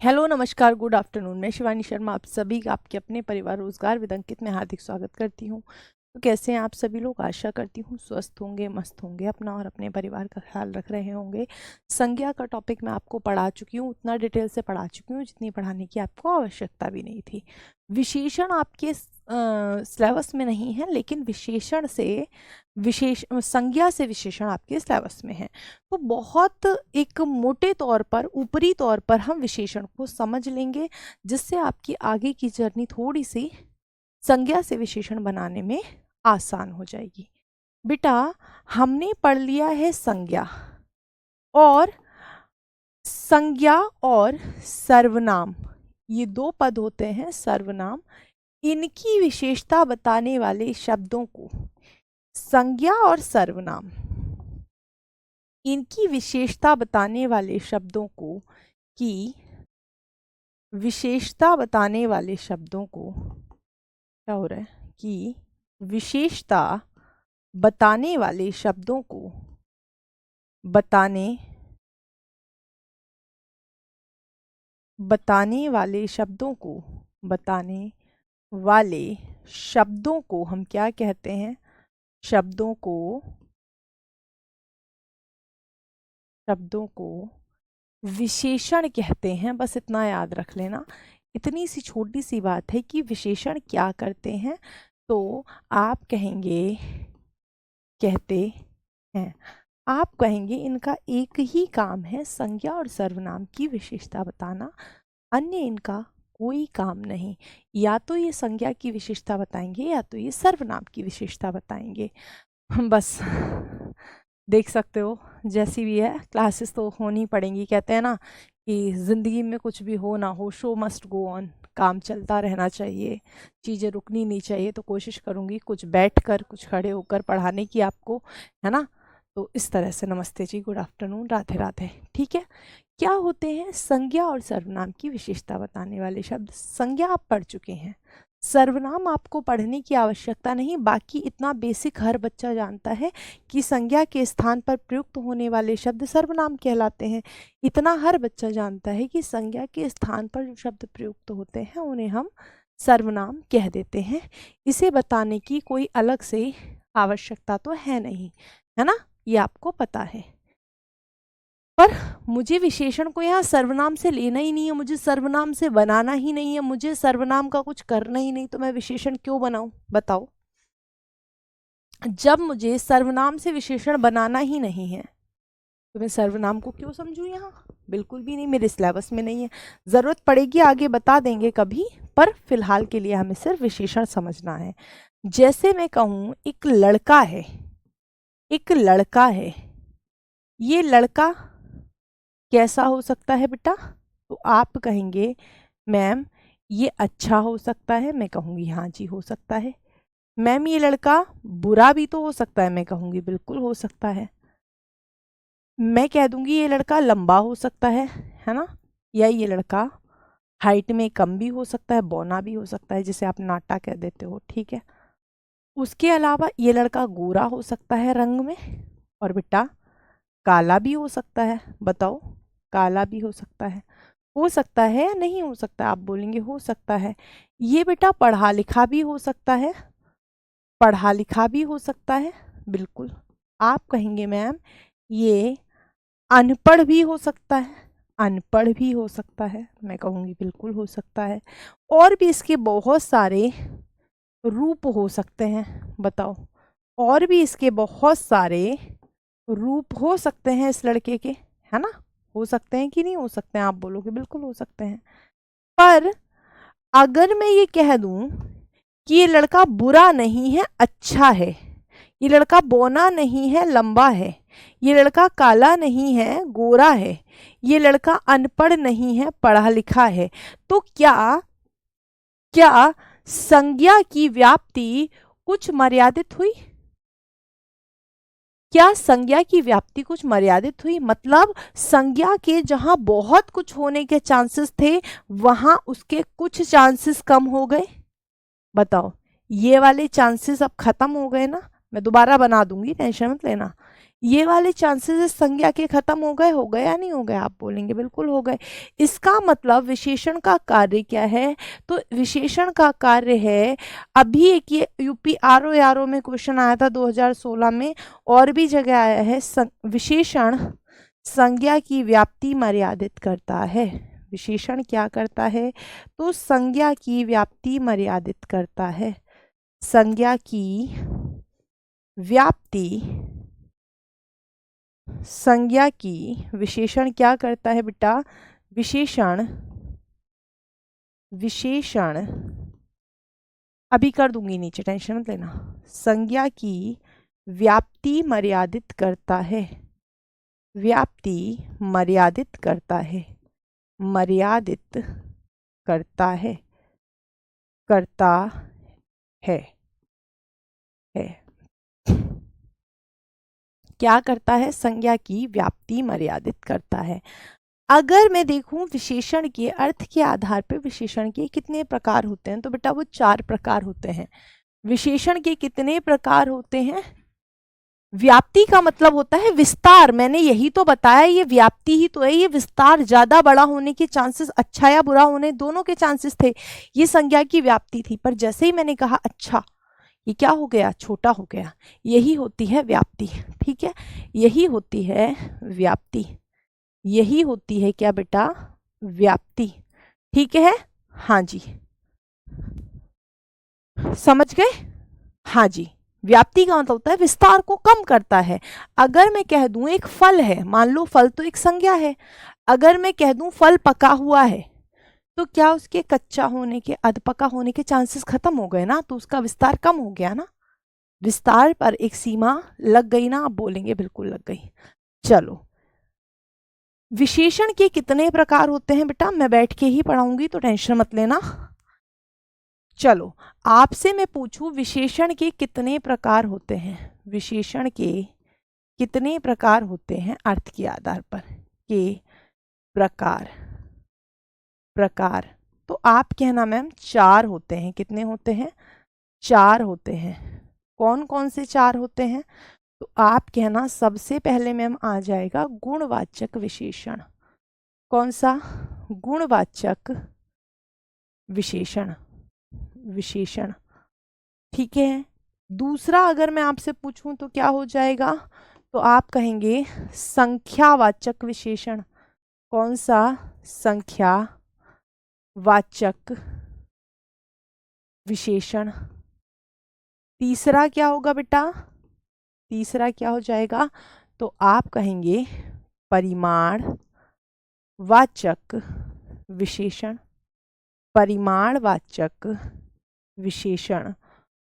Hello नमस्कार good afternoon. मैं शिवानी शर्मा आप सभी का आपके अपने परिवार रोजगार विद अंकित में हार्दिक स्वागत करती हूँ। तो कैसे हैं आप सभी लोग? आशा करती हूँ स्वस्थ होंगे, मस्त होंगे, अपना और अपने परिवार का ख्याल रख रहे होंगे। संज्ञा का टॉपिक मैं आपको पढ़ा चुकी हूँ, उतना डिटेल से पढ़ा चुकी हूँ जितनी पढ़ाने की आपको आवश्यकता भी नहीं थी। विशेषण आपके सिलेबस में नहीं है, लेकिन संज्ञा से विशेषण आपके सिलेबस में है। तो बहुत एक मोटे तौर पर, ऊपरी तौर पर हम विशेषण को समझ लेंगे, जिससे आपकी आगे की जर्नी थोड़ी सी संज्ञा से विशेषण बनाने में आसान हो जाएगी। बेटा, हमने पढ़ लिया है संज्ञा और सर्वनाम, ये दो पद होते हैं सर्वनाम। इनकी विशेषता बताने वाले शब्दों को संज्ञा और सर्वनाम, इनकी विशेषता बताने वाले शब्दों को की विशेषता बताने वाले शब्दों को क्या हो रहा है कि विशेषता बताने वाले शब्दों को बताने वाले शब्दों को हम क्या कहते हैं? शब्दों को विशेषण कहते हैं। बस इतना याद रख लेना। इतनी सी छोटी सी बात है कि विशेषण क्या करते हैं, तो आप कहेंगे इनका एक ही काम है, संज्ञा और सर्वनाम की विशेषता बताना, अन्य इनका कोई काम नहीं। या तो ये संज्ञा की विशेषता बताएंगे या तो ये सर्वनाम की विशेषता बताएंगे। बस देख सकते हो, जैसी भी है क्लासेस तो होनी पड़ेंगी। कहते हैं ना कि ज़िंदगी में कुछ भी हो ना हो, शो मस्ट गो ऑन, काम चलता रहना चाहिए, चीज़ें रुकनी नहीं चाहिए। तो कोशिश करूँगी कुछ बैठकर, कुछ खड़े होकर पढ़ाने की आपको, है ना। तो इस तरह से नमस्ते जी, गुड आफ्टरनून, राधे राधे। ठीक है, क्या होते हैं संज्ञा और सर्वनाम की विशेषता बताने वाले शब्द? संज्ञा आप पढ़ चुके हैं, सर्वनाम आपको पढ़ने की आवश्यकता नहीं। बाकी इतना बेसिक हर बच्चा जानता है कि संज्ञा के स्थान पर प्रयुक्त होने वाले शब्द सर्वनाम कहलाते हैं। इतना हर बच्चा जानता है कि संज्ञा के स्थान पर जो शब्द प्रयुक्त होते हैं उन्हें हम सर्वनाम कह देते हैं। इसे बताने की कोई अलग से आवश्यकता तो है नहीं, है ना, ये आपको पता है। पर मुझे विशेषण को यहाँ सर्वनाम से लेना ही नहीं है, मुझे सर्वनाम से बनाना ही नहीं है, मुझे सर्वनाम का कुछ करना ही नहीं, तो मैं विशेषण क्यों बनाऊं? बताओ। जब मुझे सर्वनाम से विशेषण बनाना ही नहीं है तो मैं सर्वनाम को क्यों समझूं? यहाँ बिल्कुल भी नहीं, मेरे सिलेबस में नहीं है। जरूरत पड़ेगी आगे बता देंगे कभी, पर फिलहाल के लिए हमें सिर्फ विशेषण समझना है। जैसे मैं कहूं एक लड़का है, ये लड़का कैसा हो सकता है बेटा? तो आप कहेंगे मैम ये अच्छा हो सकता है, मैं कहूँगी हाँ जी हो सकता है। मैम ये लड़का बुरा भी तो हो सकता है, मैं कहूँगी बिल्कुल हो सकता है। मैं कह दूंगी ये लड़का लंबा हो सकता है ना, या ये लड़का हाइट में कम भी हो सकता है, बौना भी हो सकता है, जिसे आप नाटा कह देते हो। ठीक है, उसके अलावा ये लड़का गोरा हो सकता है रंग में, और बेटा काला भी हो सकता है। बताओ, काला भी हो सकता है या नहीं हो सकता? आप बोलेंगे हो सकता है। ये बेटा पढ़ा लिखा भी हो सकता है, बिल्कुल। आप कहेंगे मैम ये अनपढ़ भी हो सकता है, मैं कहूँगी बिल्कुल हो सकता है। और भी इसके बहुत सारे रूप हो सकते हैं। बताओ, और भी इसके बहुत सारे रूप हो सकते हैं इस लड़के के, है ना। हो सकते हैं कि नहीं हो सकते हैं? आप बोलोगे बिल्कुल हो सकते हैं। पर अगर मैं ये कह दूं कि ये लड़का बुरा नहीं है, अच्छा है, ये लड़का बौना नहीं है, लंबा है, ये लड़का काला नहीं है, गोरा है, ये लड़का अनपढ़ नहीं है, पढ़ा लिखा है, तो क्या संज्ञा की व्याप्ति कुछ मर्यादित हुई? क्या संज्ञा की व्याप्ति कुछ मर्यादित हुई? मतलब संज्ञा के जहां बहुत कुछ होने के चांसेस थे, वहां उसके कुछ चांसेस कम हो गए। बताओ, ये वाले चांसेस अब खत्म हो गए ना। मैं दोबारा बना दूंगी, टेंशन मत लेना। ये वाले चांसेस संज्ञा के खत्म हो गए या नहीं हो गए? आप बोलेंगे बिल्कुल हो गए। इसका मतलब विशेषण का कार्य क्या है? तो विशेषण का कार्य है, अभी एक ये यूपी आरओ में क्वेश्चन आया था 2016 में, और भी जगह आया है, विशेषण संज्ञा की व्याप्ति मर्यादित करता है। विशेषण क्या करता है? तो संज्ञा की व्याप्ति मर्यादित करता है। संज्ञा की व्याप्ति, संज्ञा की, विशेषण क्या करता है बेटा? विशेषण, विशेषण अभी कर दूंगी नीचे, टेंशन मत लेना। संज्ञा की व्याप्ति मर्यादित करता है, व्याप्ति मर्यादित करता है, मर्यादित करता है, करता है क्या करता है? संज्ञा की व्याप्ति मर्यादित करता है। अगर मैं देखूं विशेषण के अर्थ के आधार पर विशेषण के कितने प्रकार होते हैं, तो बेटा वो 4 प्रकार होते हैं। विशेषण के कितने प्रकार होते हैं? व्याप्ति का मतलब होता है विस्तार, मैंने यही तो बताया, ये व्याप्ति ही तो है। ये विस्तार, ज्यादा बड़ा होने के चांसेस, अच्छा या बुरा होने, दोनों के चांसेस थे, ये संज्ञा की व्याप्ति थी। पर जैसे ही मैंने कहा अच्छा, ये क्या हो गया? छोटा हो गया। यही होती है व्याप्ति, ठीक है, यही होती है व्याप्ति, यही होती है क्या बेटा? व्याप्ति, ठीक है। हाँ जी, समझ गए? हाँ जी, व्याप्ति का मतलब होता है विस्तार को कम करता है। अगर मैं कह दूं एक फल है, मान लो फल तो एक संज्ञा है, अगर मैं कह दूं फल पका हुआ है, तो क्या उसके कच्चा होने के, अधपका होने के चांसेस खत्म हो गए ना? तो उसका विस्तार कम हो गया ना? विस्तार पर एक सीमा लग गई ना? आप बोलेंगे बिल्कुल लग गई। चलो, विशेषण के कितने प्रकार होते हैं बेटा? मैं बैठ के ही पढ़ाऊंगी तो टेंशन मत लेना। चलो, आपसे मैं पूछूं विशेषण के कितने प्रकार होते हैं? विशेषण के कितने प्रकार होते हैं अर्थ के आधार पर? के प्रकार, प्रकार तो आप कहना मैम 4 होते हैं। कितने होते हैं? 4 होते हैं। कौन कौन से 4 होते हैं? तो आप कहना सबसे पहले मैम आ जाएगा गुणवाचक विशेषण। कौन सा? गुणवाचक विशेषण, विशेषण, ठीक है। दूसरा अगर मैं आपसे पूछूं तो क्या हो जाएगा? तो आप कहेंगे संख्यावाचक विशेषण। कौन सा? संख्यावाचक विशेषण। तीसरा क्या होगा बेटा? तीसरा क्या हो जाएगा? तो आप कहेंगे परिमाणवाचक विशेषण, परिमाणवाचक विशेषण।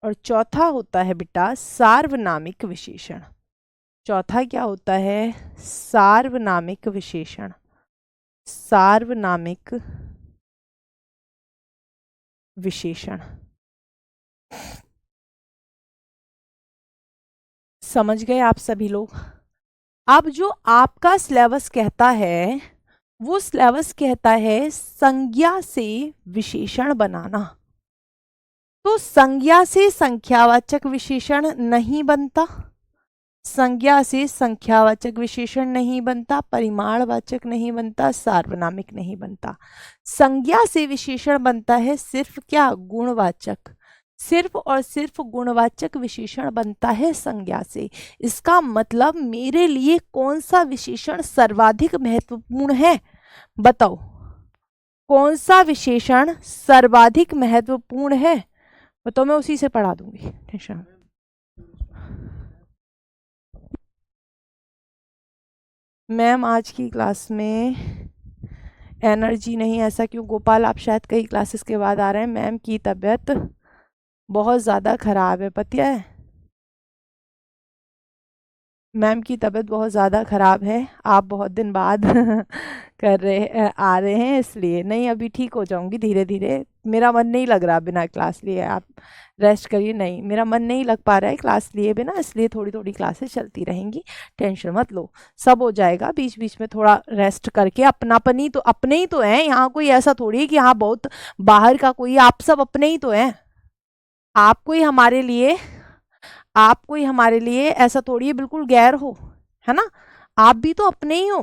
और चौथा होता है बेटा सार्वनामिक विशेषण। चौथा क्या होता है? सार्वनामिक विशेषण, सार्वनामिक विशेषण। समझ गए आप सभी लोग? अब जो आपका सिलेबस कहता है, वो सिलेबस कहता है संज्ञा से विशेषण बनाना। तो संज्ञा से संख्यावाचक विशेषण नहीं बनता, संज्ञा से संख्यावाचक विशेषण नहीं बनता, परिमाणवाचक नहीं बनता, सार्वनामिक नहीं बनता। संज्ञा से विशेषण बनता है सिर्फ क्या? गुणवाचक। सिर्फ और सिर्फ गुणवाचक विशेषण बनता है संज्ञा से। इसका मतलब मेरे लिए कौन सा विशेषण सर्वाधिक महत्वपूर्ण है? बताओ, कौन सा विशेषण सर्वाधिक महत्वपूर्ण है? बताओ, मैं उसी से पढ़ा दूंगी, टेंशन। मैम आज की क्लास में एनर्जी नहीं, ऐसा क्यों? गोपाल आप शायद कई क्लासेस के बाद आ रहे हैं। मैम की तबीयत बहुत ज़्यादा ख़राब है, पता है? मैम की तबीयत बहुत ज़्यादा ख़राब है, आप बहुत दिन बाद आ रहे हैं, इसलिए। नहीं, अभी ठीक हो जाऊंगी धीरे धीरे। मेरा मन नहीं लग रहा बिना क्लास लिए, आप रेस्ट करिए। नहीं, मेरा मन नहीं लग पा रहा है क्लास लिए बिना, इसलिए थोड़ी थोड़ी क्लासेस चलती रहेंगी, टेंशन मत लो, सब हो जाएगा। बीच बीच में थोड़ा रेस्ट करके, अपनापन ही तो, अपने ही तो हैं यहाँ, कोई ऐसा थोड़ी है कि हाँ बहुत बाहर का कोई, आप सब अपने ही तो हैं। आप कोई हमारे लिए, आप कोई हमारे लिए ऐसा थोड़ी है बिल्कुल गैर हो, है ना। आप भी तो अपने ही हो।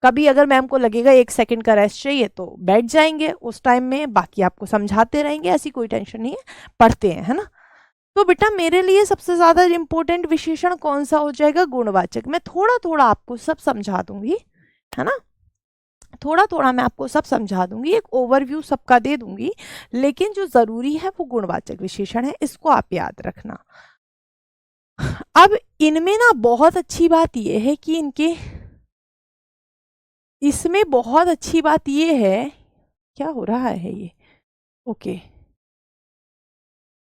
कभी अगर मैम को लगेगा 1 सेकंड का रेस्ट चाहिए तो बैठ जाएंगे उस टाइम में, बाकी आपको समझाते रहेंगे, ऐसी कोई टेंशन नहीं है, पढ़ते हैं, है ना। तो बेटा मेरे लिए सबसे ज्यादा इंपॉर्टेंट विशेषण कौन सा हो जाएगा? गुणवाचक। मैं थोड़ा थोड़ा आपको सब समझा दूंगी, है ना, थोड़ा थोड़ा मैं आपको सब समझा दूंगी, एक ओवरव्यू सबका दे दूंगी, लेकिन जो जरूरी है वो गुणवाचक विशेषण है, इसको आप याद रखना। अब इनमें ना बहुत अच्छी बात यह है कि इसमें बहुत अच्छी बात यह है, क्या हो रहा है ये, ओके,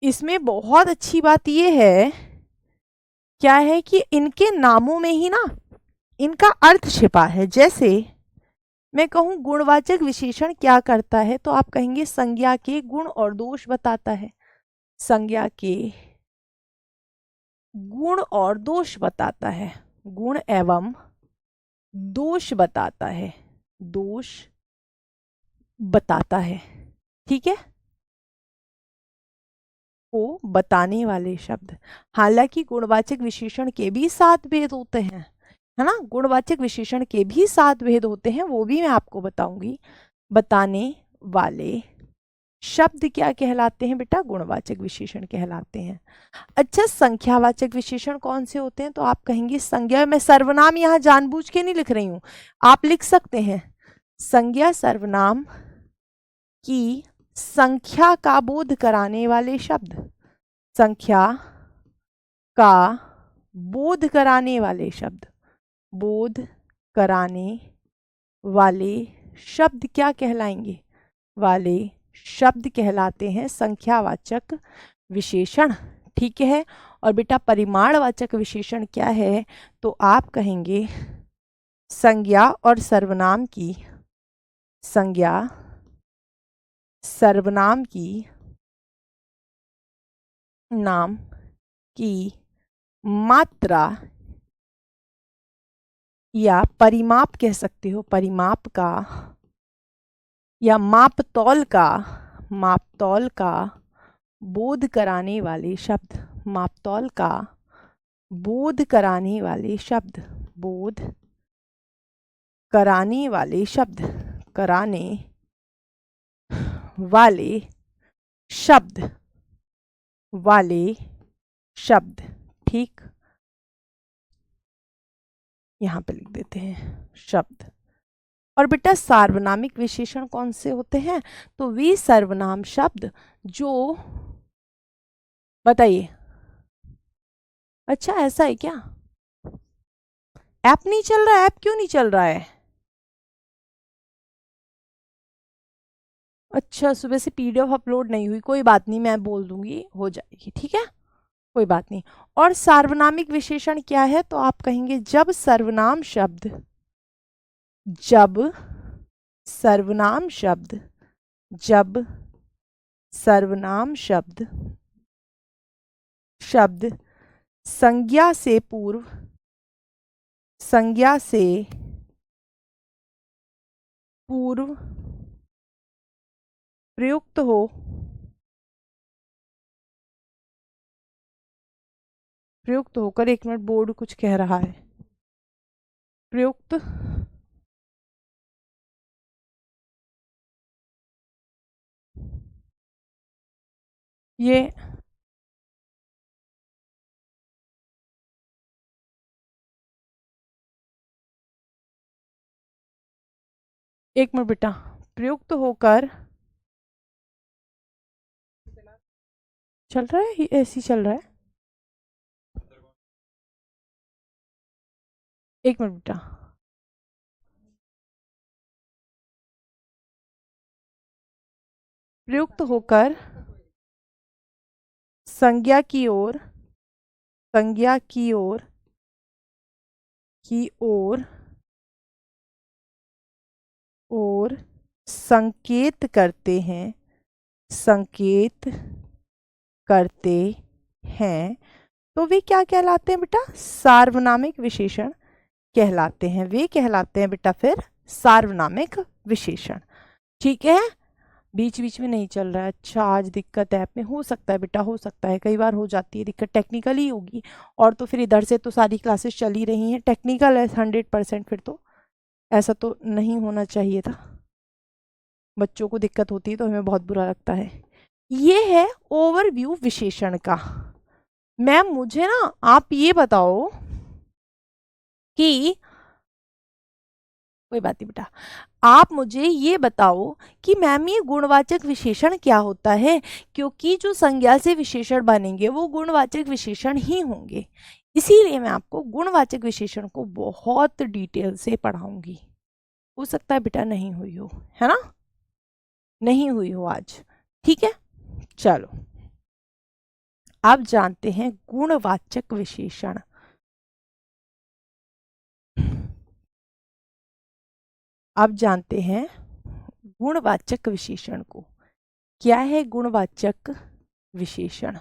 इसमें बहुत अच्छी बात यह है, क्या है कि इनके नामों में ही ना इनका अर्थ छिपा है। जैसे मैं कहूं गुणवाचक विशेषण क्या करता है, तो आप कहेंगे संज्ञा के गुण और दोष बताता है, संज्ञा के गुण और दोष बताता है, गुण एवं दोष बताता है, दोष बताता है, ठीक है, को बताने वाले शब्द। हालांकि गुणवाचक विशेषण के भी 7 भेद होते हैं, है ना, गुणवाचक विशेषण के भी 7 भेद होते हैं, वो भी मैं आपको बताऊंगी। बताने वाले शब्द क्या कहलाते हैं बेटा? गुणवाचक विशेषण कहलाते हैं। अच्छा, संख्यावाचक विशेषण कौन से होते हैं? तो आप कहेंगे संज्ञा, मैं सर्वनाम यहां जानबूझ के नहीं लिख रही हूं, आप लिख सकते हैं संज्ञा सर्वनाम की संख्या का बोध कराने वाले शब्द, संख्या का बोध कराने वाले शब्द, बोध कराने वाले शब्द क्या कहलाएंगे? वाले शब्द कहलाते हैं संख्यावाचक विशेषण, ठीक है। और बेटा परिमाणवाचक विशेषण क्या है? तो आप कहेंगे संज्ञा और सर्वनाम की, संज्ञा सर्वनाम की नाम की मात्रा या परिमाप कह सकते हो, परिमाप का या मापतौल का, मापतौल का बोध कराने वाले शब्द, मापतौल का बोध कराने वाले शब्द, बोध कराने वाले शब्द, कराने वाले शब्द, वाले शब्द, ठीक, यहां पे लिख देते हैं शब्द। और बेटा सार्वनामिक विशेषण कौन से होते हैं? तो वे सर्वनाम शब्द जो, बताइए, अच्छा ऐसा है क्या? ऐप नहीं चल रहा है? ऐप क्यों नहीं चल रहा है? अच्छा, सुबह से पीडीएफ अपलोड नहीं हुई, कोई बात नहीं, मैं बोल दूंगी, हो जाएगी, ठीक है, कोई बात नहीं। और सार्वनामिक विशेषण क्या है? तो आप कहेंगे जब सर्वनाम शब्द, जब सर्वनाम शब्द, जब सर्वनाम शब्द, शब्द संज्ञा से पूर्व, संज्ञा से पूर्व प्रयुक्त हो, प्रयुक्त होकर, 1 मिनट बोर्ड कुछ कह रहा है, प्रयुक्त ये एक मिनट बेटा, प्रयुक्त होकर चल रहा है, ऐसे ही चल रहा है, 1 मिनट बेटा, प्रयुक्त होकर संज्ञा की ओर, संज्ञा की ओर, की ओर, और संकेत करते हैं, संकेत करते हैं, तो वे क्या कहलाते हैं बेटा? सार्वनामिक विशेषण कहलाते हैं, वे कहलाते हैं बेटा फिर सार्वनामिक विशेषण, ठीक है। बीच बीच में नहीं चल रहा है। अच्छा, आज दिक्कत ऐप में, हो सकता है बेटा, हो सकता है, कई बार हो जाती है दिक्कत, टेक्निकली होगी। और तो फिर इधर से तो सारी क्लासेस चल ही रही हैं, टेक्निकल है 100%, फिर तो ऐसा तो नहीं होना चाहिए था। बच्चों को दिक्कत होती है तो हमें बहुत बुरा लगता है। ये है ओवरव्यू विशेषण का। मैम मुझे ना आप ये बताओ कि, कोई बात नहीं बेटा, आप मुझे ये बताओ कि मैम ये गुणवाचक विशेषण क्या होता है, क्योंकि जो संज्ञा से विशेषण बनेंगे वो गुणवाचक विशेषण ही होंगे, इसीलिए मैं आपको गुणवाचक विशेषण को बहुत डिटेल से पढ़ाऊंगी। हो सकता है बेटा नहीं हुई हो, है ना, नहीं हुई हो आज, ठीक है। चलो अब जानते हैं गुणवाचक विशेषण। अब जानते हैं गुणवाचक विशेषण को। क्या है गुणवाचक विशेषण?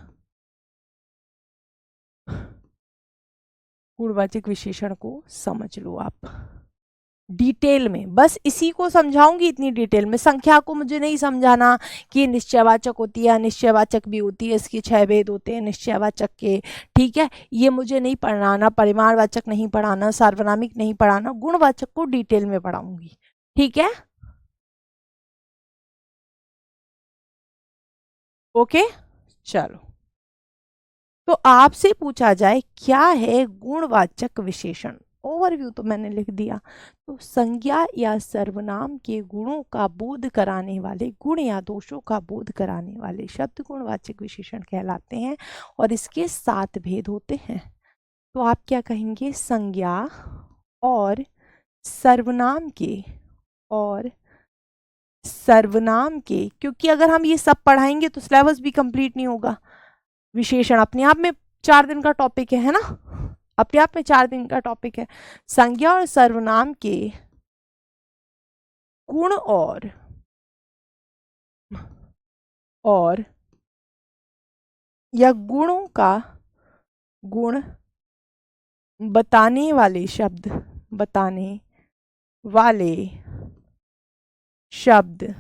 गुणवाचक विशेषण को समझ लो आप डिटेल में, बस इसी को समझाऊंगी इतनी डिटेल में। संख्या को मुझे नहीं समझाना कि निश्चयवाचक होती है, अनिश्चयवाचक भी होती है, इसके 6 भेद होते हैं निश्चयवाचक के, ठीक है, ये मुझे नहीं पढ़ाना, परिमाणवाचक नहीं पढ़ाना, सार्वनामिक नहीं पढ़ाना, गुणवाचक को डिटेल में पढ़ाऊंगी, ठीक है, ओके। चलो, तो आपसे पूछा जाए क्या है गुणवाचक विशेषण, ओवरव्यू तो मैंने लिख दिया। तो संज्ञा या सर्वनाम के गुणों का बोध कराने वाले, गुण या दोषों का बोध कराने वाले शब्द गुणवाचक विशेषण कहलाते हैं, और इसके 7 भेद होते हैं। तो आप क्या कहेंगे, संज्ञा और सर्वनाम के, और सर्वनाम के, क्योंकि अगर हम ये सब पढ़ाएंगे तो सिलेबस भी कंप्लीट नहीं होगा। विशेषण अपने आप में 4 दिन का टॉपिक है ना, अपने आप में 4 दिन का टॉपिक है। संज्ञा और सर्वनाम के गुण और या गुणों का गुण बताने वाले शब्द, बताने वाले शब्द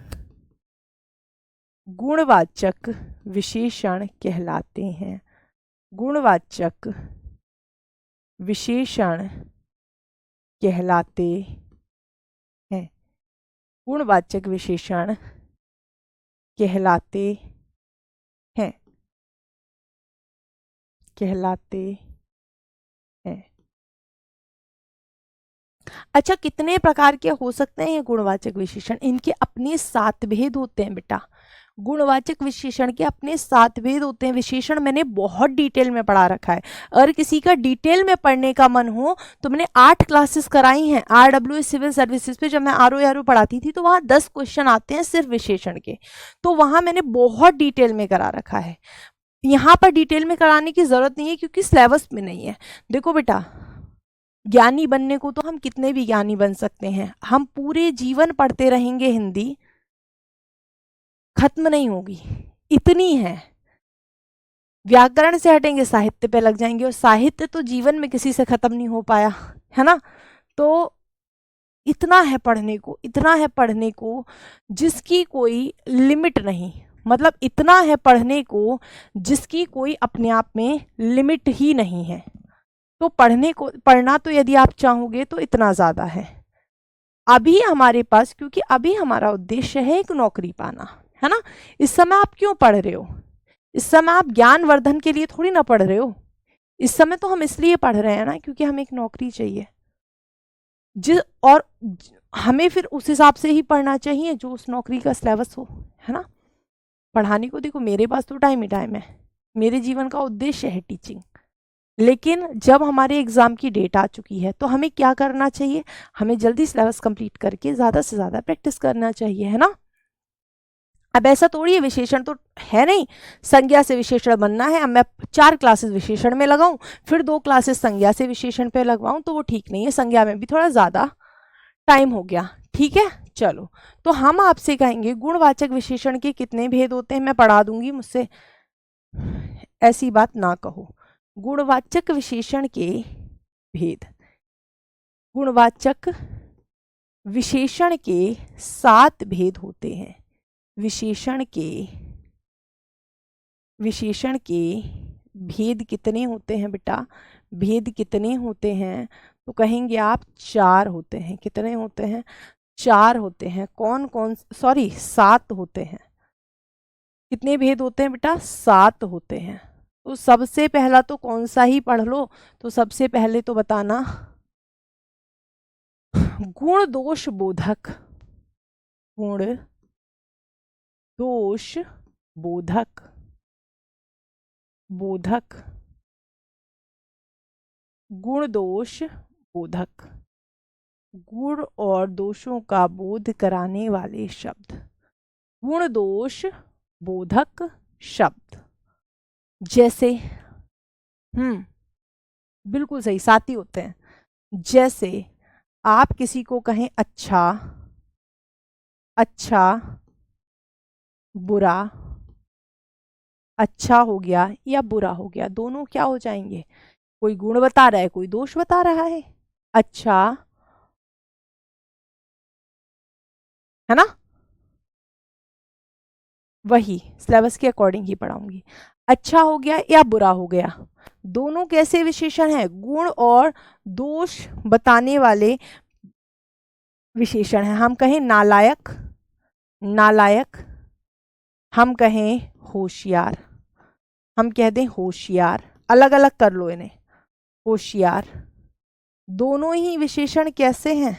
गुणवाचक विशेषण कहलाते हैं। गुणवाचक विशेषण कहलाते हैं, गुणवाचक विशेषण कहलाते हैं, कहलाते हैं। अच्छा, कितने प्रकार के हो सकते हैं ये गुणवाचक विशेषण? इनके अपने 7 भेद होते हैं बेटा। गुणवाचक विशेषण के अपने 7 भेद होते हैं। विशेषण मैंने बहुत डिटेल में पढ़ा रखा है, अगर किसी का डिटेल में पढ़ने का मन हो तो मैंने 8 क्लासेस कराई हैं RWS सिविल सर्विसेज पे। जब मैं RO पढ़ाती थी तो वहाँ 10 क्वेश्चन आते हैं सिर्फ विशेषण के, तो वहाँ मैंने बहुत डिटेल में करा रखा है। यहाँ पर डिटेल में कराने की जरूरत नहीं है क्योंकि सिलेबस में नहीं है। देखो बेटा, ज्ञानी बनने को तो हम कितने भी ज्ञानी बन सकते हैं, हम पूरे जीवन पढ़ते रहेंगे, हिंदी खत्म नहीं होगी, इतनी है। व्याकरण से हटेंगे साहित्य पे लग जाएंगे, और साहित्य तो जीवन में किसी से खत्म नहीं हो पाया, है ना। तो इतना है पढ़ने को, इतना है पढ़ने को जिसकी कोई लिमिट नहीं, मतलब इतना है पढ़ने को जिसकी कोई अपने आप में लिमिट ही नहीं है। तो पढ़ना तो यदि आप चाहोगे तो इतना ज़्यादा है अभी हमारे पास, क्योंकि अभी हमारा उद्देश्य है एक नौकरी पाना, है ना। इस समय आप क्यों पढ़ रहे हो? इस समय आप ज्ञान वर्धन के लिए थोड़ी ना पढ़ रहे हो। इस समय तो हम इसलिए पढ़ रहे हैं ना क्योंकि हमें एक नौकरी चाहिए, और हमें फिर उस हिसाब से ही पढ़ना चाहिए जो उस नौकरी का सिलेबस हो, है ना। पढ़ाने को देखो मेरे पास तो टाइम ही टाइम है, मेरे जीवन का उद्देश्य है टीचिंग। लेकिन जब हमारे एग्जाम की डेट आ चुकी है तो हमें क्या करना चाहिए, हमें जल्दी सिलेबस कंप्लीट करके ज़्यादा से ज़्यादा प्रैक्टिस करना चाहिए, है ना। अब ऐसा थोड़ी है, विशेषण तो है नहीं, संज्ञा से विशेषण बनना है, अब मैं 4 क्लासेस विशेषण में लगाऊं फिर 2 क्लासेस संज्ञा से विशेषण पे लगवाऊं तो वो ठीक नहीं है, संज्ञा में भी थोड़ा ज़्यादा टाइम हो गया, ठीक है। चलो, तो हम आपसे कहेंगे गुणवाचक विशेषण के कितने भेद होते हैं, मैं पढ़ा दूंगी, मुझसे ऐसी बात ना कहो। गुणवाचक विशेषण के भेद, गुणवाचक विशेषण के 7 भेद होते हैं। विशेषण के भेद कितने होते हैं बेटा? भेद कितने होते हैं? तो कहेंगे आप 4 होते हैं। कितने होते हैं? 4 होते हैं। कौन कौन, सॉरी 7 होते हैं। कितने भेद होते हैं बेटा? 7 होते हैं। तो सबसे पहला तो कौन सा ही पढ़ लो। तो सबसे पहले तो बताना गुण दोष बोधक। गुण दोष बोधक। गुण दोष बोधक। गुण और दोषों का बोध कराने वाले शब्द। गुण दोष बोधक शब्द। जैसे बिल्कुल सही, 7 ही होते हैं। जैसे आप किसी को कहें अच्छा, अच्छा, बुरा, अच्छा हो गया या बुरा हो गया, दोनों क्या हो जाएंगे? कोई गुण बता रहा है, कोई दोष बता रहा है। अच्छा, है ना? वही सिलेबस के अकॉर्डिंग ही पढ़ाऊंगी। अच्छा हो गया या बुरा हो गया, दोनों कैसे विशेषण हैं? गुण और दोष बताने वाले विशेषण हैं। हम कहें नालायक, नालायक, हम कहें होशियार, हम कह दें होशियार, अलग अलग कर लो इन्हें। होशियार, दोनों ही विशेषण कैसे हैं?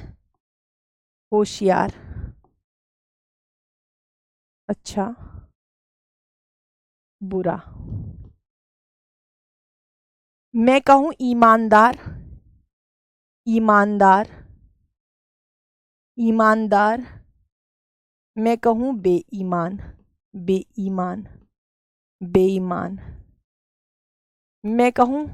होशियार। अच्छा, बुरा। मैं कहूं ईमानदार, ईमानदार, ईमानदार, मैं कहूं बेईमान, बेईमान, बेईमान, मैं कहूं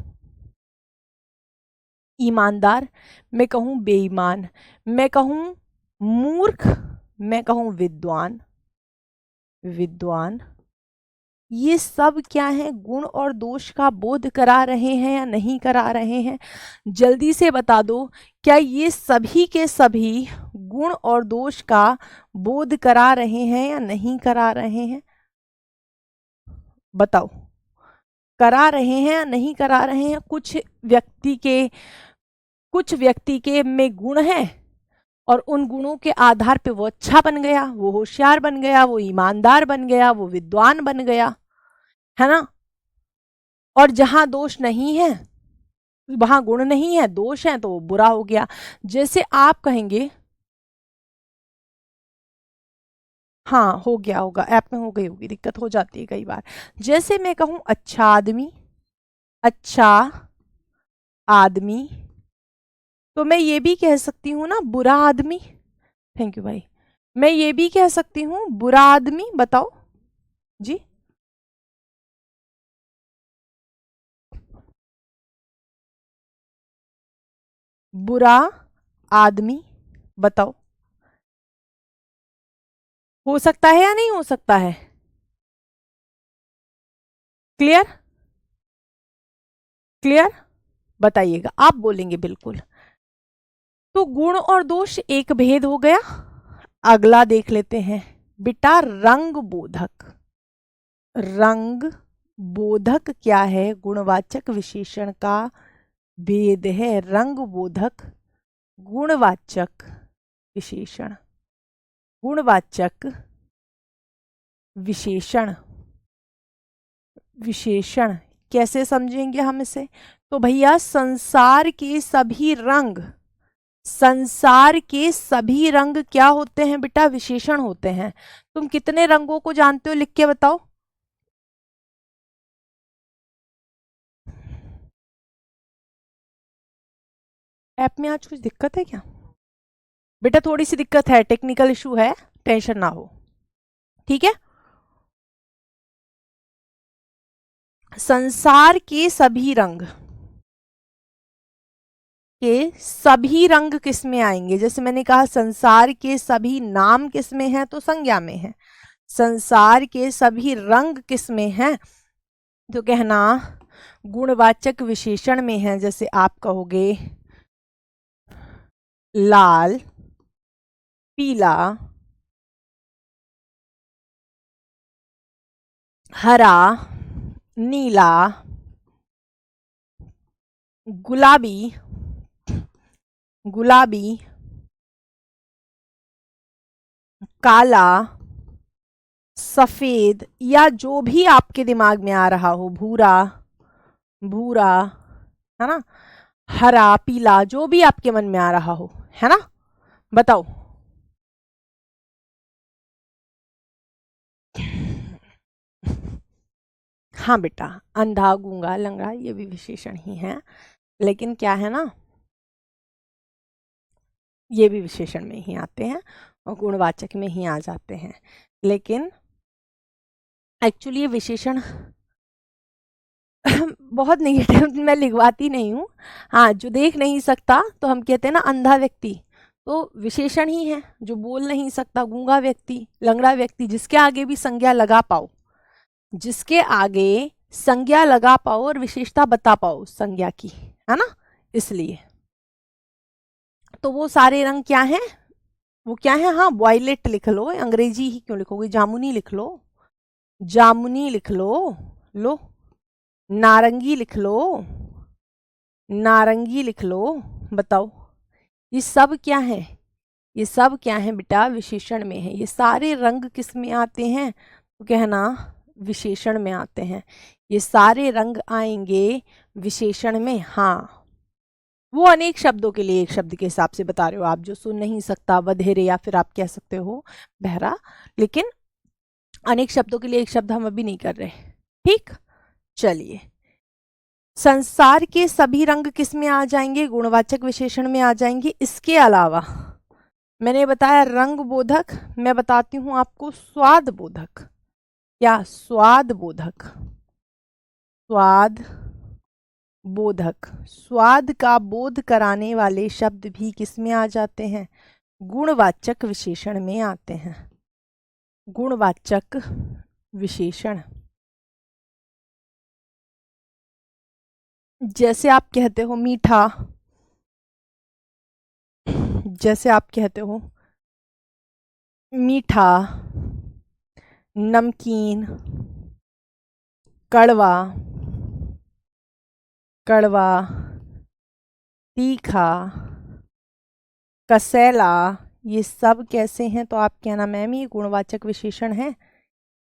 ईमानदार, मैं कहूं बेईमान, मैं कहूं मूर्ख, मैं कहूं विद्वान, विद्वान। ये सब क्या है? गुण और दोष का बोध करा रहे हैं या नहीं करा रहे हैं? जल्दी से बता दो, क्या ये सभी के सभी गुण और दोष का बोध करा रहे हैं या नहीं करा रहे हैं? बताओ, करा रहे हैं या नहीं करा रहे हैं? कुछ व्यक्ति के में गुण हैं और उन गुणों के आधार पे वो अच्छा बन गया, वो होशियार बन गया, वो ईमानदार बन गया, वो विद्वान बन गया, है ना? और जहां दोष नहीं है, वहां गुण नहीं है, दोष है, तो वो बुरा हो गया। जैसे आप कहेंगे, हाँ हो गया होगा, ऐप में हो गई होगी, दिक्कत हो जाती है कई बार। जैसे मैं कहूं अच्छा आदमी, अच्छा आदमी, तो मैं ये भी कह सकती हूं ना बुरा आदमी। थैंक यू भाई। मैं ये भी कह सकती हूं बुरा आदमी। बताओ जी, बुरा आदमी, बताओ हो सकता है या नहीं हो सकता है? क्लियर? क्लियर? बताइएगा, आप बोलेंगे बिल्कुल। तो गुण और दोष एक भेद हो गया। अगला देख लेते हैं बेटा, रंग बोधक। रंग बोधक क्या है? गुणवाचक विशेषण का भेद है। रंग बोधक गुणवाचक विशेषण, गुणवाचक विशेषण, विशेषण कैसे समझेंगे हम इसे? तो भैया संसार के सभी रंग, संसार के सभी रंग क्या होते हैं बेटा? विशेषण होते हैं। तुम कितने रंगों को जानते हो, लिख के बताओ। ऐप में आज कुछ दिक्कत है क्या बेटा? थोड़ी सी दिक्कत है, टेक्निकल इशू है, टेंशन ना हो, ठीक है? संसार के सभी रंग, के सभी रंग किस में आएंगे? जैसे मैंने कहा संसार के सभी नाम किस में है? तो संज्ञा में है। संसार के सभी रंग किस में है? तो कहना गुणवाचक विशेषण में है। जैसे आप कहोगे लाल, पीला, हरा, नीला, गुलाबी, गुलाबी, काला, सफेद, या जो भी आपके दिमाग में आ रहा हो, भूरा, भूरा, है ना, हरा, पीला, जो भी आपके मन में आ रहा हो, है ना, बताओ। हाँ बेटा, अंधा, गूंगा, लंगड़ा, ये भी विशेषण ही है, लेकिन क्या है ना, ये भी विशेषण में ही आते हैं और गुणवाचक में ही आ जाते हैं, लेकिन एक्चुअली ये विशेषण बहुत नेगेटिव मैं लिखवाती नहीं हूँ। हाँ, जो देख नहीं सकता तो हम कहते हैं ना अंधा व्यक्ति, तो विशेषण ही है। जो बोल नहीं सकता, गूंगा व्यक्ति, लंगड़ा व्यक्ति, जिसके आगे भी संज्ञा लगा पाओ, जिसके आगे संज्ञा लगा पाओ और विशेषता बता पाओ संज्ञा की, है ना, इसलिए। तो वो सारे रंग क्या हैं, वो क्या है, हाँ वॉयलेट लिख लो, अंग्रेजी ही क्यों लिखोगे, जामुनी लिख लो, जामुनी लिख लो, लो, नारंगी लिख लो, नारंगी लिख लो, बताओ। ये सब क्या है, ये सब क्या है बेटा, विशेषण में है। ये सारे रंग किस में आते हैं, तो कहना विशेषण में आते हैं। ये सारे रंग आएंगे विशेषण में। हाँ, वो अनेक शब्दों के लिए एक शब्द के हिसाब से बता रहे हो आप, जो सुन नहीं सकता, बधिर, या फिर आप कह सकते हो बहरा, लेकिन अनेक शब्दों के लिए एक शब्द हम अभी नहीं कर रहे। ठीक, चलिए। संसार के सभी रंग किस में आ जाएंगे, गुणवाचक विशेषण में आ जाएंगे। इसके अलावा मैंने बताया रंग बोधक, मैं बताती हूं आपको स्वाद बोधक। क्या, स्वाद बोधक, स्वाद बोधक, स्वाद का बोध कराने वाले शब्द भी किस में आ जाते हैं, गुणवाचक विशेषण में आते हैं। गुणवाचक विशेषण, जैसे आप कहते हो मीठा, जैसे आप कहते हो मीठा, नमकीन, कड़वा, कड़वा, तीखा, कसैला, ये सब कैसे हैं, तो आप कहना मैम ये गुणवाचक विशेषण हैं।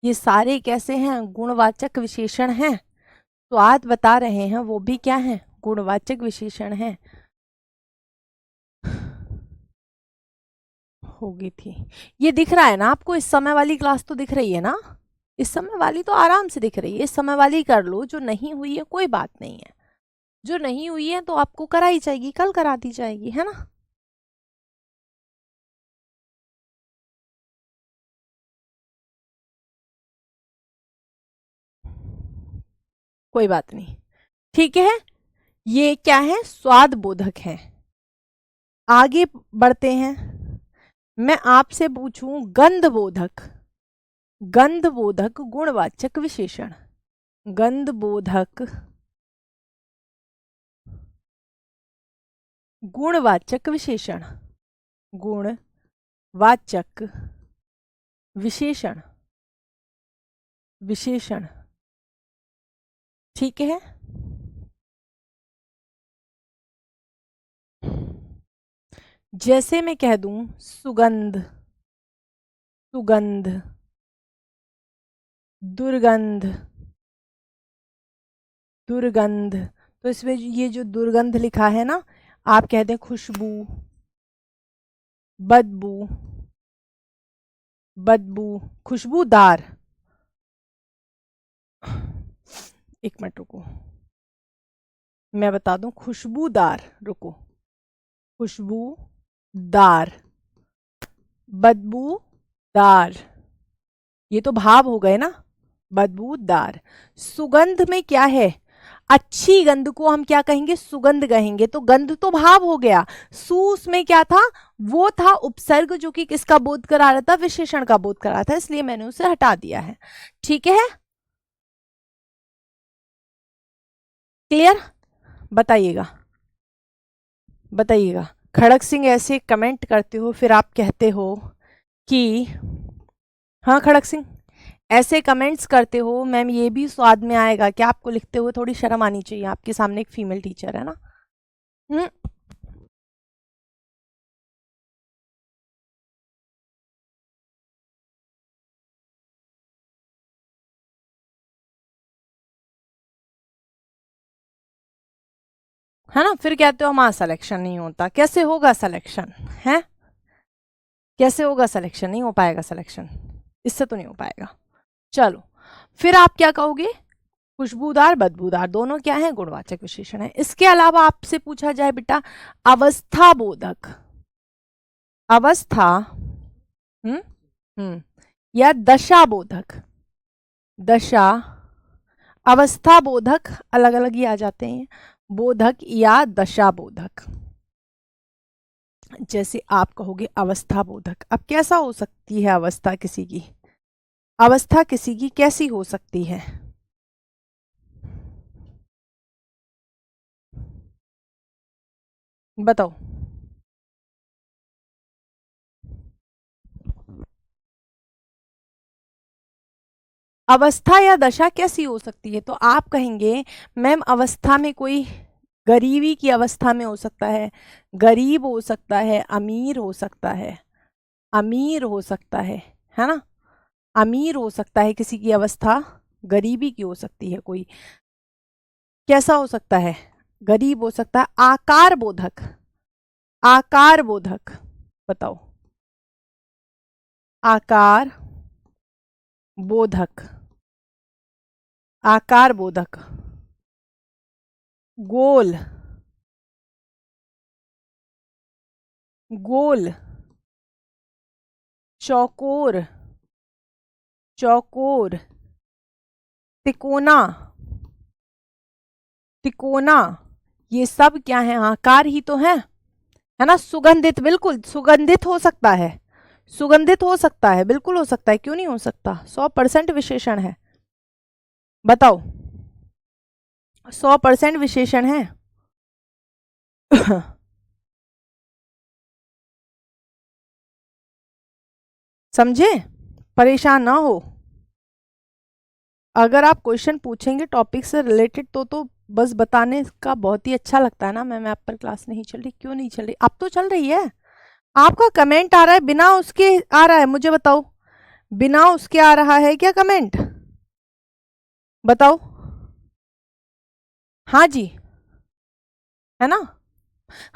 ये सारे कैसे हैं, गुणवाचक विशेषण हैं। स्वाद बता रहे हैं, वो भी क्या है, गुणवाचक विशेषण है। होगी थी, ये दिख रहा है ना आपको, इस समय वाली क्लास तो दिख रही है ना, इस समय वाली तो आराम से दिख रही है, इस समय वाली कर लो। जो नहीं हुई है कोई बात नहीं है, जो नहीं हुई है तो आपको कराई जाएगी, कल करा दी जाएगी, है ना। कोई बात नहीं, ठीक है। ये क्या है, स्वाद बोधक है। आगे बढ़ते हैं, मैं आपसे पूछूं गंध बोधक, गंध बोधक गुणवाचक विशेषण, गंध बोधक गुणवाचक विशेषण, गुणवाचक विशेषण, विशेषण, ठीक है। जैसे मैं कह दूं सुगंध, सुगंध, दुर्गंध, दुर्गंध, तो इसमें ये जो दुर्गंध लिखा है ना, आप कहते हैं खुशबू, बदबू, बदबू, खुशबूदार, एक मिनट रुको, मैं बता दूं खुशबूदार, रुको, खुशबूदार, बदबूदार, ये तो भाव हो गए ना, बदबूदार। सुगंध में क्या है, अच्छी गंध को हम क्या कहेंगे, सुगंध कहेंगे, तो गंध तो भाव हो गया। सु उसमें क्या था, वो था उपसर्ग जो कि किसका बोध करा रहा था, विशेषण का बोध करा रहा था, इसलिए मैंने उसे हटा दिया है। ठीक है, क्लियर, बताइएगा, बताइएगा। खड़क सिंह ऐसे कमेंट करते हो, फिर आप कहते हो कि, हाँ खड़क सिंह, ऐसे कमेंट्स करते हो मैम, ये भी स्वाद में आएगा कि आपको लिखते हुए थोड़ी शर्म आनी चाहिए, आपके सामने एक फीमेल टीचर है ना। हम्म। है ना, फिर कहते हो हमारा सिलेक्शन नहीं होता। कैसे होगा सिलेक्शन? है कैसे होगा सिलेक्शन? नहीं हो पाएगा सिलेक्शन, इससे तो नहीं हो पाएगा। चलो, फिर आप क्या कहोगे? खुशबूदार बदबूदार दोनों क्या है? गुणवाचक विशेषण है। इसके अलावा आपसे पूछा जाए बेटा अवस्था बोधक, अवस्था, हम्म हम्म, या दशा बोधक। दशा, अवस्था बोधक अलग अलग ही आ जाते हैं, बोधक या दशा बोधक। जैसे आप कहोगे अवस्था बोधक, अब कैसा हो सकती है अवस्था किसी की? अवस्था किसी की कैसी हो सकती है? बताओ। अवस्था या दशा कैसी हो सकती है? तो आप कहेंगे मैम अवस्था में कोई गरीबी की अवस्था में हो सकता है, गरीब हो सकता है, अमीर हो सकता है, अमीर हो सकता है ना, अमीर हो सकता है किसी की अवस्था, गरीबी की हो सकती है कोई। कैसा हो सकता है? गरीब हो सकता है। आकार बोधक, आकार बोधक बताओ। आकार बोधक, आकार बोधक, गोल, गोल, चौकोर, चौकोर, तिकोना, तिकोना, ये सब क्या है? आकार ही तो है ना। सुगंधित, बिल्कुल सुगंधित हो सकता है, सुगंधित हो सकता है, बिल्कुल हो सकता है, क्यों नहीं हो सकता? 100% विशेषण है। बताओ, 100% विशेषण है। समझे? परेशान ना हो। अगर आप क्वेश्चन पूछेंगे टॉपिक से रिलेटेड तो बस बताने का बहुत ही अच्छा लगता है ना। मैम ऐप पर क्लास नहीं चल रही, क्यों नहीं चल रही? अब तो चल रही है। आपका कमेंट आ रहा है बिना उसके, आ रहा है, मुझे बताओ, बिना उसके आ रहा है क्या कमेंट? बताओ। हाँ जी, है ना।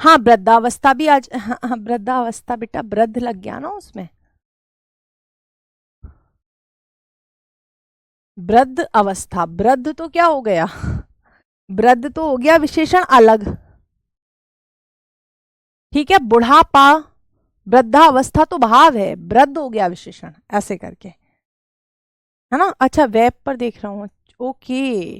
हाँ, वृद्धावस्था भी आज, हाँ हाँ, वृद्धावस्था बेटा वृद्ध लग गया ना उसमें। वृद्ध अवस्था, वृद्ध तो क्या हो गया? वृद्ध तो हो गया विशेषण अलग। ठीक है, बुढ़ापा, वृद्धावस्था तो भाव है, वृद्ध हो गया विशेषण, ऐसे करके, है ना। अच्छा, वेब पर देख रहा हूँ, ओके।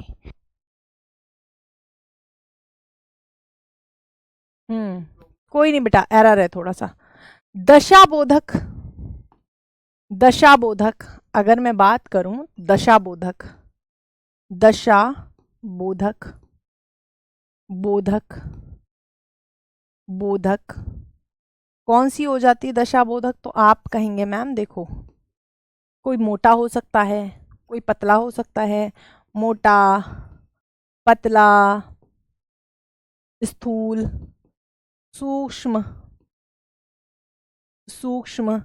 कोई नहीं बेटा, एरर है थोड़ा सा। दशाबोधक, दशाबोधक, अगर मैं बात करूं दशाबोधक, दशा बोधक, बोधक, बोधक कौन सी हो जाती है दशा बोधक? तो आप कहेंगे मैम देखो, कोई मोटा हो सकता है, कोई पतला हो सकता है। मोटा, पतला, स्थूल, सूक्ष्म, सूक्ष्म,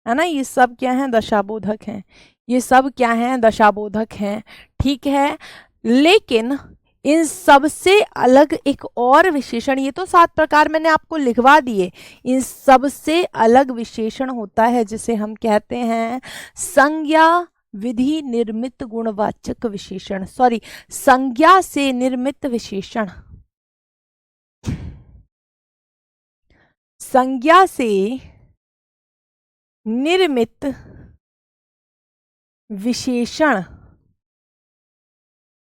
है ना, ये सब क्या है? दशाबोधक हैं। ये सब क्या है? दशाबोधक हैं। ठीक है, लेकिन इन सब से अलग एक और विशेषण, ये तो 7 प्रकार मैंने आपको लिखवा दिए, इन सब से अलग विशेषण होता है जिसे हम कहते हैं संज्ञा विधि निर्मित गुणवाचक विशेषण, सॉरी, संज्ञा से निर्मित विशेषण, संज्ञा से निर्मित विशेषण,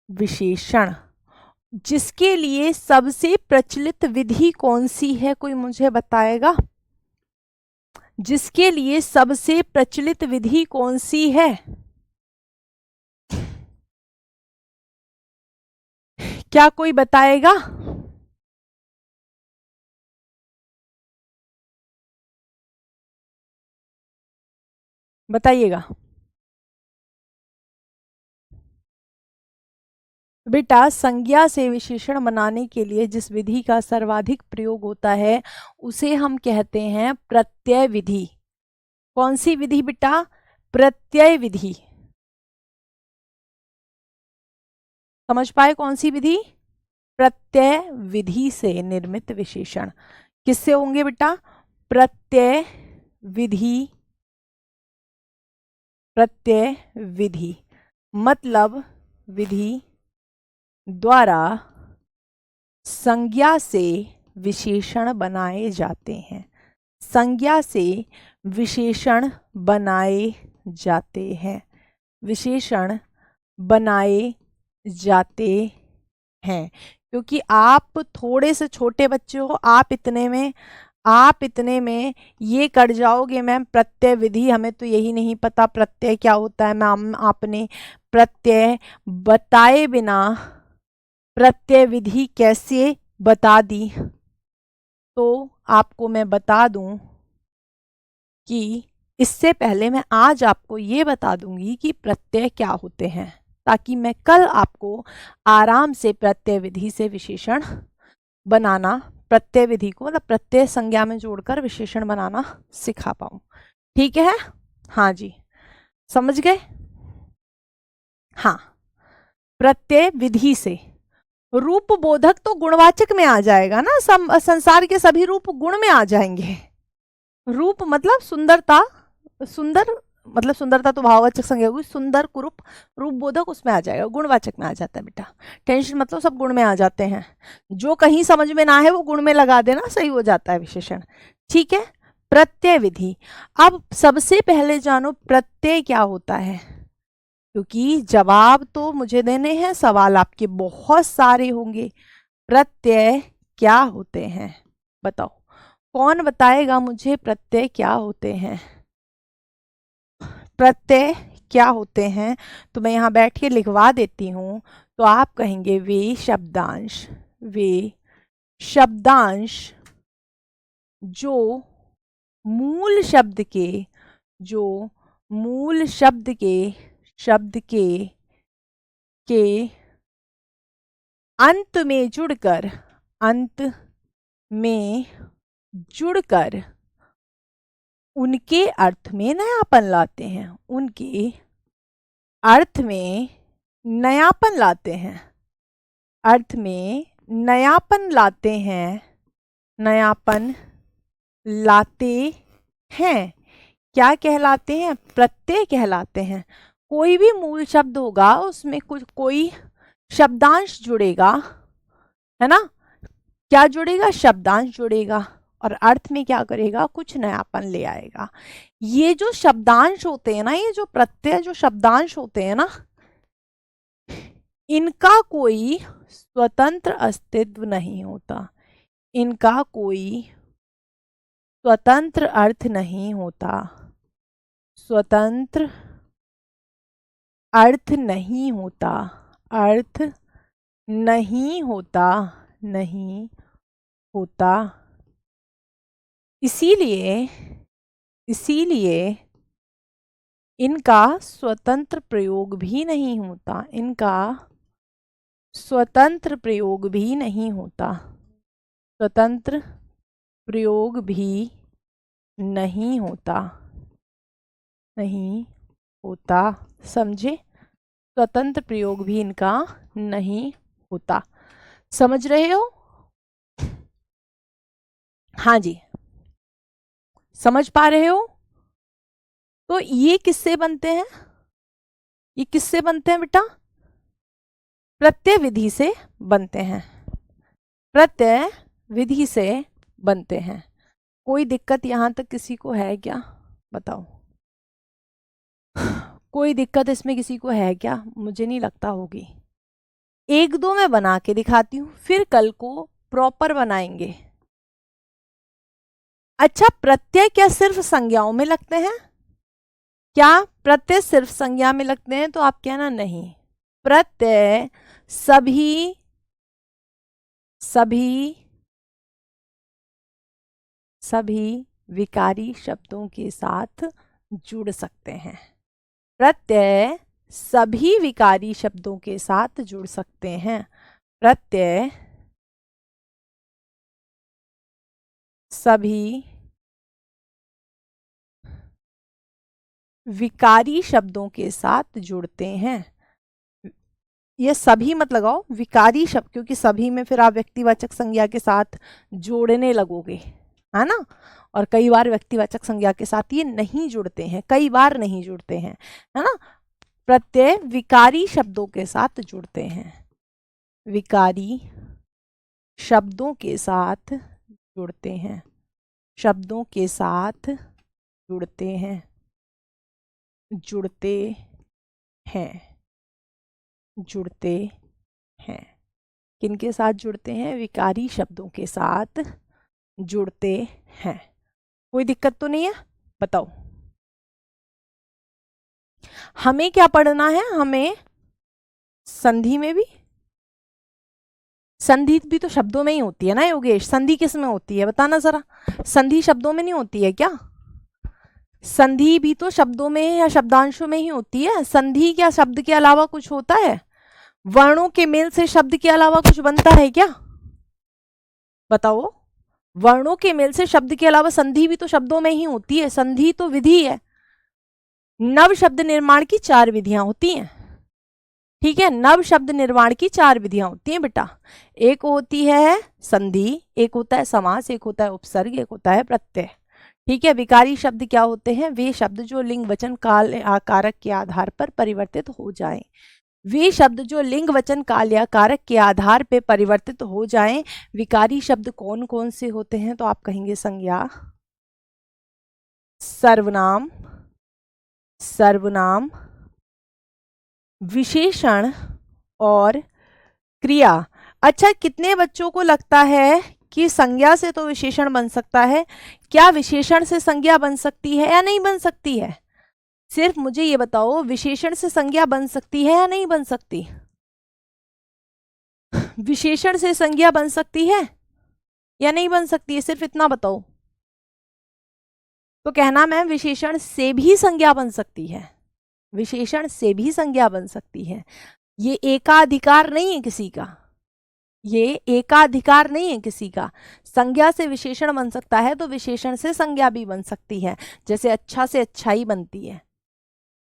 विशेषण जिसके लिए सबसे प्रचलित विधि कौन सी है? कोई मुझे बताएगा? जिसके लिए सबसे प्रचलित विधि कौन सी है? क्या कोई बताएगा? बताइएगा। बेटा संज्ञा से विशेषण बनाने के लिए जिस विधि का सर्वाधिक प्रयोग होता है उसे हम कहते हैं प्रत्यय विधि। कौन सी विधि बेटा? प्रत्यय विधि। समझ पाए कौन सी विधि? प्रत्यय विधि से निर्मित विशेषण किससे होंगे बेटा? प्रत्यय विधि। प्रत्यय विधि मतलब विधि द्वारा संज्ञा से विशेषण बनाए जाते हैं। संज्ञा से विशेषण बनाए जाते हैं। विशेषण बनाए जाते हैं। क्योंकि आप थोड़े से छोटे बच्चे हो, आप इतने में ये कर जाओगे मैम प्रत्यय विधि, हमें तो यही नहीं पता प्रत्यय क्या होता है। मैम आपने प्रत्यय बताए बिना प्रत्यय विधि कैसे बता दी? तो आपको मैं बता दूं कि इससे पहले मैं आज आपको ये बता दूंगी कि प्रत्यय क्या होते हैं, ताकि मैं कल आपको आराम से प्रत्यय विधि से विशेषण बनाना, प्रत्यय विधि को मतलब प्रत्यय संज्ञा में जोड़कर विशेषण बनाना सिखा पाऊं। ठीक है? हाँ जी, समझ गए? हाँ, प्रत्यय विधि से रूप बोधक तो गुणवाचक में आ जाएगा ना। संसार के सभी रूप गुण में आ जाएंगे। रूप मतलब सुंदरता, सुंदर मतलब सुंदरता तो भाववाचक संज्ञा होगी। सुंदर कुरूप रूप बोधक उसमें आ जाएगा, गुणवाचक में आ जाता है बेटा। टेंशन मतलब सब गुण में आ जाते हैं। जो कहीं समझ में ना है वो गुण में लगा देना, सही हो जाता है विशेषण। ठीक है? प्रत्यय विधि। अब सबसे पहले जानो प्रत्यय क्या होता है, क्योंकि जवाब तो मुझे देने हैं, सवाल आपके बहुत सारे होंगे। प्रत्यय क्या होते हैं बताओ, कौन बताएगा मुझे प्रत्यय क्या होते हैं? प्रत्यय क्या होते हैं तो मैं यहां बैठ के लिखवा देती हूं। तो आप कहेंगे वे शब्दांश, वे शब्दांश जो मूल शब्द के, जो मूल शब्द के अंत में जुड़कर उनके अर्थ में नयापन लाते हैं। उनके अर्थ में नयापन लाते हैं। अर्थ में नयापन लाते हैं। नयापन लाते हैं। क्या कहलाते हैं? प्रत्यय कहलाते हैं। कोई भी मूल शब्द होगा उसमें कोई शब्दांश जुड़ेगा, है ना? क्या जुड़ेगा? शब्दांश जुड़ेगा और अर्थ में क्या करेगा? कुछ नयापन ले आएगा। ये जो शब्दांश होते हैं ना, ये जो प्रत्यय जो शब्दांश होते हैं ना, इनका कोई स्वतंत्र अस्तित्व नहीं होता। इनका कोई स्वतंत्र अर्थ नहीं होता। स्वतंत्र अर्थ नहीं होता। अर्थ नहीं होता। नहीं होता। इसीलिए इनका स्वतंत्र प्रयोग भी नहीं होता। इनका स्वतंत्र प्रयोग भी नहीं होता। स्वतंत्र प्रयोग भी नहीं होता। नहीं होता। समझे? स्वतंत्र प्रयोग भी इनका नहीं होता। समझ रहे हो? हाँ जी, समझ पा रहे हो? तो ये किससे बनते हैं? ये किससे बनते हैं बेटा? प्रत्यय विधि से बनते हैं। प्रत्यय विधि से बनते हैं। कोई दिक्कत यहां तक किसी को है क्या? बताओ, कोई दिक्कत इसमें किसी को है क्या? मुझे नहीं लगता होगी। एक दो मैं बना के दिखाती हूं, फिर कल को प्रॉपर बनाएंगे। अच्छा, प्रत्यय क्या सिर्फ संज्ञाओं में लगते हैं? क्या प्रत्यय सिर्फ संज्ञा में लगते हैं? तो आप कहना नहीं, प्रत्यय सभी सभी सभी विकारी शब्दों के साथ जुड़ सकते हैं। प्रत्यय सभी विकारी शब्दों के साथ जुड़ सकते हैं। प्रत्यय सभी विकारी शब्दों के साथ जुड़ते हैं। ये सभी मत लगाओ, विकारी शब्द, क्योंकि सभी में फिर आप व्यक्तिवाचक संज्ञा के साथ जोड़ने लगोगे, है ना। और कई बार व्यक्तिवाचक संज्ञा के साथ ये नहीं जुड़ते हैं, कई बार नहीं जुड़ते हैं, है ना। प्रत्यय विकारी शब्दों के साथ जुड़ते हैं, विकारी शब्दों के साथ जुड़ते हैं, शब्दों के साथ जुड़ते हैं, जुड़ते हैं, जुड़ते हैं। किनके साथ जुड़ते हैं? विकारी शब्दों के साथ जुड़ते हैं। कोई दिक्कत तो नहीं है? बताओ। हमें क्या पढ़ना है? हमें संधि में भी, संधि भी तो शब्दों में ही होती है ना योगेश। संधि किस में होती है बताना जरा। संधि शब्दों में नहीं होती है क्या? संधि भी तो शब्दों में या शब्दांशों में ही होती है। संधि क्या शब्द के अलावा कुछ होता है? वर्णों के मेल से शब्द के अलावा कुछ बनता है क्या? बताओ। वर्णों के मेल से शब्द के अलावा संधि भी तो शब्दों में ही होती है। संधि तो विधि है। नव शब्द निर्माण की 4 विधियां होती हैं, ठीक है। नव शब्द निर्माण की 4 विधियां होती हैं बेटा। एक होती है संधि, एक होता है समास, एक होता है उपसर्ग, एक होता है प्रत्यय, ठीक है। विकारी शब्द क्या होते हैं? वे शब्द जो लिंग वचन काल कारक के आधार पर परिवर्तित हो जाएं। वे शब्द जो लिंग वचन काल या कारक के आधार पर परिवर्तित हो जाएं। विकारी शब्द कौन कौन से होते हैं? तो आप कहेंगे संज्ञा, सर्वनाम, सर्वनाम, विशेषण और क्रिया। अच्छा, कितने बच्चों को लगता है कि संज्ञा से तो विशेषण बन सकता है? क्या विशेषण से संज्ञा बन सकती है या नहीं बन सकती है? सिर्फ मुझे ये बताओ, विशेषण से संज्ञा बन सकती है या नहीं बन सकती? विशेषण से संज्ञा बन सकती है या नहीं बन सकती है? सिर्फ इतना बताओ। तो कहना मैम विशेषण से भी संज्ञा बन सकती है, विशेषण से भी संज्ञा बन सकती है। ये एकाधिकार नहीं है किसी का, ये एकाधिकार नहीं है किसी का। संज्ञा से विशेषण बन सकता है तो विशेषण से संज्ञा भी बन सकती है। जैसे अच्छा से अच्छाई बनती है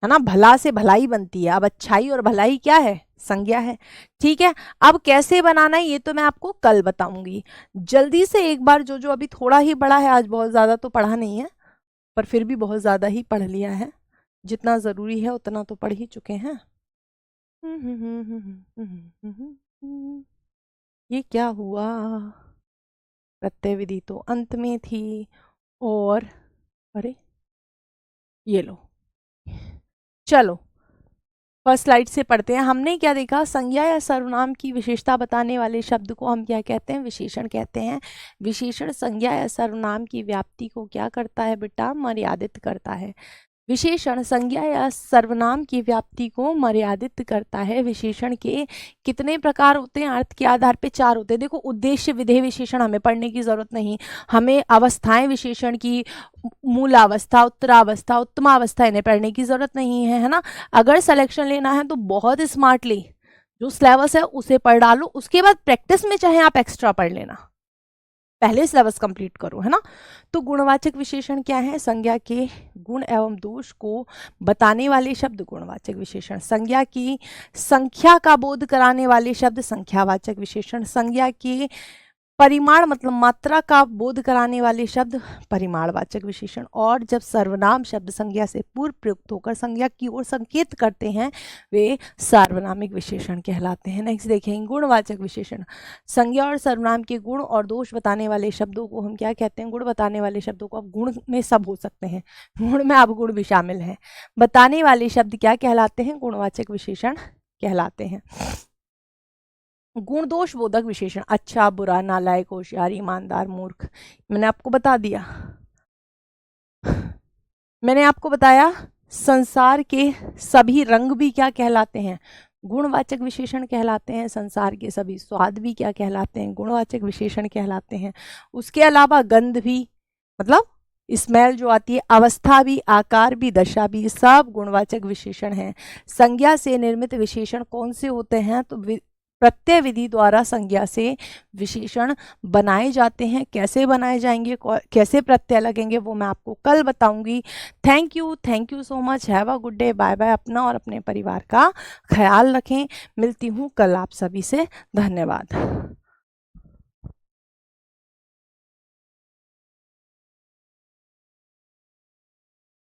ना, भला से भलाई बनती है। अब अच्छाई और भलाई क्या है? संज्ञा है, ठीक है। अब कैसे बनाना है ये तो मैं आपको कल बताऊंगी। जल्दी से एक बार जो जो अभी थोड़ा ही पढ़ा है, आज बहुत ज्यादा तो पढ़ा नहीं है, पर फिर भी बहुत ज्यादा ही पढ़ लिया है। जितना जरूरी है उतना तो पढ़ ही चुके हैं। ये क्या हुआ? प्रत्यय विधि तो अंत में थी, और अरे ये लो, चलो फर्स्ट स्लाइड से पढ़ते हैं। हमने क्या देखा? संज्ञा या सर्वनाम की विशेषता बताने वाले शब्द को हम क्या कहते हैं? विशेषण कहते हैं। विशेषण संज्ञा या सर्वनाम की व्याप्ति को क्या करता है बेटा? मर्यादित करता है। विशेषण संज्ञा या सर्वनाम की व्याप्ति को मर्यादित करता है। विशेषण के कितने प्रकार होते हैं? अर्थ के आधार पे 4 होते हैं। देखो, उद्देश्य विधेय विशेषण हमें पढ़ने की जरूरत नहीं। हमें अवस्थाएं विशेषण की, मूलावस्था, उत्तरावस्था, उत्तमावस्था, इन्हें पढ़ने की जरूरत नहीं है ना। अगर सिलेक्शन लेना है तो बहुत स्मार्टली जो सिलेबस है उसे पढ़ डालो, उसके बाद प्रैक्टिस में चाहे आप एक्स्ट्रा पढ़ लेना, पहले सिलेबस कंप्लीट करो, है ना। तो गुणवाचक विशेषण क्या है? संज्ञा के गुण एवं दोष को बताने वाले शब्द गुणवाचक विशेषण। संज्ञा की संख्या का बोध कराने वाले शब्द संख्यावाचक विशेषण। संज्ञा के परिमाण मतलब मात्रा का बोध कराने वाले शब्द परिमाणवाचक विशेषण। और जब सर्वनाम शब्द संज्ञा से पूर्व प्रयुक्त होकर संज्ञा की ओर संकेत करते हैं वे सार्वनामिक विशेषण कहलाते हैं। नेक्स्ट देखेंगे गुणवाचक विशेषण। संज्ञा और सर्वनाम के गुण और दोष बताने वाले शब्दों को हम क्या कहते हैं? गुण बताने वाले शब्दों को, अब गुण में सब हो सकते हैं, गुण में अब गुण भी शामिल है। बताने वाले शब्द क्या कहलाते हैं? गुणवाचक विशेषण कहलाते हैं। गुण दोष बोधक विशेषण, अच्छा, बुरा, नालायक, होशियार, ईमानदार, मूर्ख, मैंने आपको बता दिया। मैंने आपको बताया संसार के सभी रंग भी क्या कहलाते हैं? गुणवाचक विशेषण कहलाते हैं। संसार के सभी स्वाद भी क्या कहलाते हैं? गुणवाचक विशेषण कहलाते हैं। उसके अलावा गंध भी, मतलब स्मेल जो आती है, अवस्था भी, आकार भी, दशा भी, सब गुणवाचक विशेषण हैं। संज्ञा से निर्मित विशेषण कौन से होते हैं? तो प्रत्यय विधि द्वारा संज्ञा से विशेषण बनाए जाते हैं। कैसे बनाए जाएंगे, कैसे प्रत्यय लगेंगे, वो मैं आपको कल बताऊंगी। Thank you so much. Have a good day. Bye bye. अपना और अपने परिवार का ख्याल रखें। मिलती हूँ कल आप सभी से। धन्यवाद।